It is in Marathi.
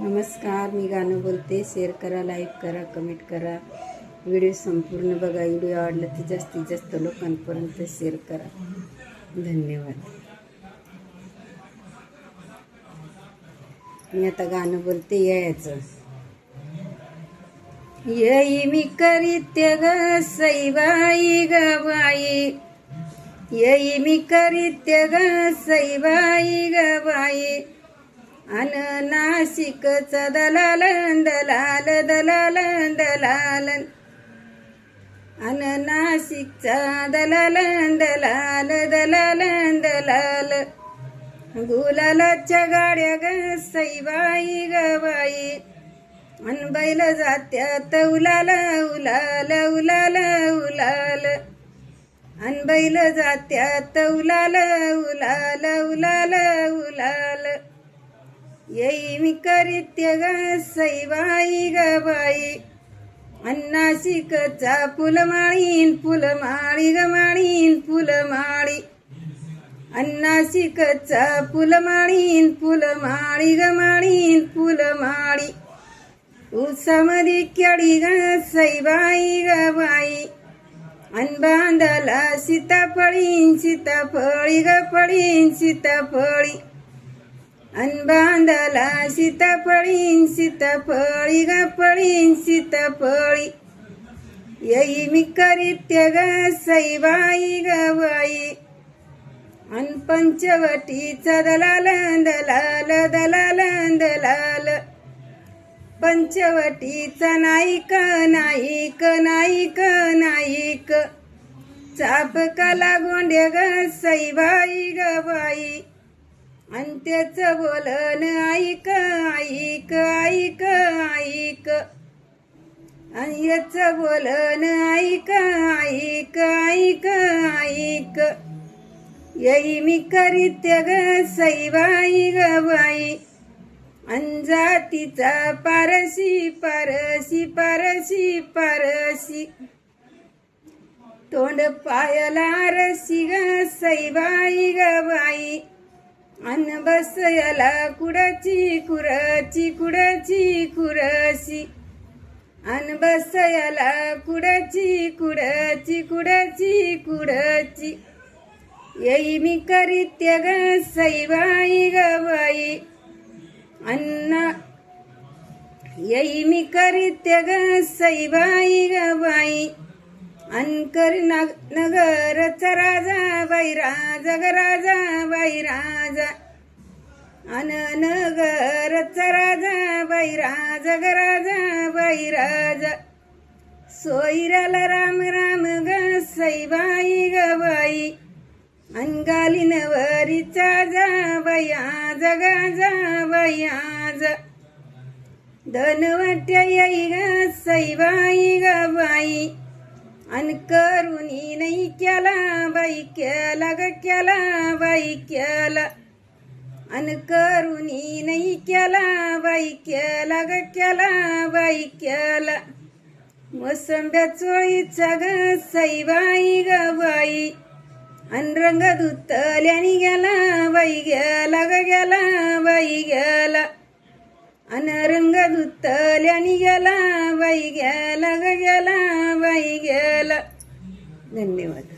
नमस्कार, मी गाणं बोलते. शेअर करा, लाईक करा, कमेंट करा. व्हिडिओ संपूर्ण बघा. व्हिडिओ आवडला तर जास्तीत जास्त लोकांपर्यंत शेअर करा. धन्यवाद. मी आता गाणं बोलते याचं. येई मी करीत्य ग सईबाई ग बाई, येई मी करीत्य ग सईबाई ग बाई, अन नाशिकचा दलाल दलाल दलाल दलाल, अन नाशिकचा दलाल दलाल दलाल दलाल, गुलालाच्या गाड्या ग सईबाई ग बाई, अन बैल जात्यात उलाल उलाल उलाल उलाल, अन बैल जात्यात उलाल उलाल उलाल उलाल, येई मी करीत्य ग सईबाई ग बाई, अन नाशिकचा फुलमाळीन फुलमाळी ग माळीन फुलमाळी, अन नाशिकचा फुलमाळीन फुलमाळी ग माळीन फुलमाळी, उसामध्ये केळी ग सईबाई ग बाई, अन बांधाला सीताफळीन सीताफळी ग फळीन सीताफळी, अन बांधाला सीताफळीन सीताफळी ग फळीन सीताफळी, येई मी करीत्य ग सईबाई ग बाई, अन पंचवटीचा दलाल दलाल दलाल दलाल, पंचवटीचा नाईक नाईक नाईक नाईक, चापकाला गोंड्या ग सईबाई ग बाई, अन त्याचं बोलन ऐक ऐक ऐक ऐक, अन याचं बोलन ऐक ऐक ऐक ऐक, येई मी करीत्य ग सईबाई ग बाई, अन जातीचा पारशी पारशी पारशी पारशी, तोंड पायाला रशी ग सईबाई ग बाई, अन बसयाला कुडाची कुराची कुडाची कुरशी, अन बसयाला कुडाची कुडाची कुडाची कुडाची, येई मी करीत्य ग सईबाई ग बाई, अन्न येई मी करीत्य ग सईबाई ग बाई, अन कर नगरचा राजा बाई राजा ग राजा बाई राजा, अन नगरचा राजा बाई राजा ग राजा बाई राजा, सोयराला राम राम ग सईबाई ग बाई, अन गालीनवरीचा जा बाई आज ग जा बाई आज, धनवट्या येई ग सईबाई ग बाई, अन करुणी नाही केला बाई केला ग केला बाई केला, अन करुणी नाही केला बाई केला ग केला बाई केला, मोसंब्या चोळीचा ग सईबाई ग बाई, अन रंग धुतल्यानी गेला बाई गेला ग गेला बाई गेला, अन रंग धुतल्यानी गेला बाई गेला ग गेला बाई गेला. धन्यवाद.